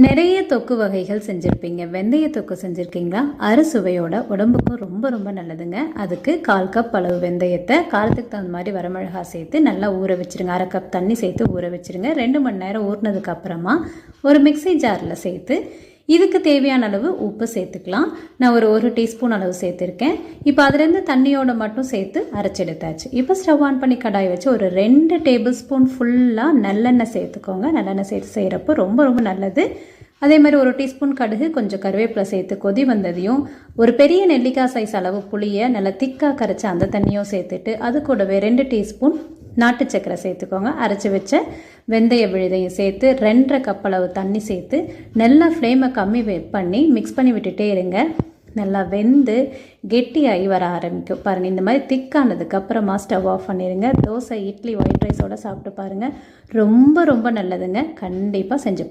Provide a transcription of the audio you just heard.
நிறைய தொக்கு வகைகள் செஞ்சுருப்பீங்க. வெந்தய தொக்கு செஞ்சுருக்கீங்களா? அறுசுவையோட உடம்புக்கும் ரொம்ப ரொம்ப நல்லதுங்க. அதுக்கு 1/4 கப் அளவு வெந்தயத்தை காரத்துக்கு தகுந்த மாதிரி வரமிளகா சேர்த்து நல்லா ஊற வச்சுருங்க. 1/2 கப் தண்ணி சேர்த்து ஊற வச்சுருங்க. 2 மணி நேரம் ஊறினதுக்கு அப்புறமா ஒரு மிக்சி ஜாரில் சேர்த்து இதுக்கு தேவையான அளவு உப்பு சேர்த்துக்கலாம். நான் ஒரு டீஸ்பூன் அளவு சேர்த்துருக்கேன். இப்போ அதுலேருந்து தண்ணியோட மட்டும் சேர்த்து அரைச்சி எடுத்தாச்சு. இப்போ ஸ்டவ் ஆன் பண்ணி கடாய் வச்சு ஒரு 2 டேபிள் ஸ்பூன் ஃபுல்லாக நல்லெண்ணெய் சேர்த்துக்கோங்க. நல்லெண்ணெய் சேர்த்து செய்கிறப்போ ரொம்ப ரொம்ப நல்லது. அதே மாதிரி 1 டீஸ்பூன் கடுகு, கொஞ்சம் கருவேப்பிலை சேர்த்து கொதி வந்ததையும் ஒரு பெரிய நெல்லிக்காய் சைஸ் அளவு புளியை நல்லா திக்காக கரைச்சி அந்த தண்ணியும் சேர்த்துட்டு அது கூடவே 2 டீஸ்பூன் நாட்டு சக்கரை சேர்த்துக்கோங்க. அரைச்சி வச்ச வெந்தய விழுதையும் சேர்த்து 2.5 கப் அளவு தண்ணி சேர்த்து நல்லா ஃப்ளேமை கம்மி பண்ணி மிக்ஸ் பண்ணி விட்டுட்டே இருங்க. நல்லா வெந்து கெட்டியாகி வர ஆரம்பிக்கும் பாருங்கள். இந்த மாதிரி திக்கானதுக்கப்புறமா ஸ்டவ் ஆஃப் பண்ணிடுங்க. தோசை, இட்லி, ஒயிட் ரைஸோடு சாப்பிட்டு பாருங்கள். ரொம்ப ரொம்ப நல்லதுங்க. கண்டிப்பாக செஞ்சு பாருங்கள்.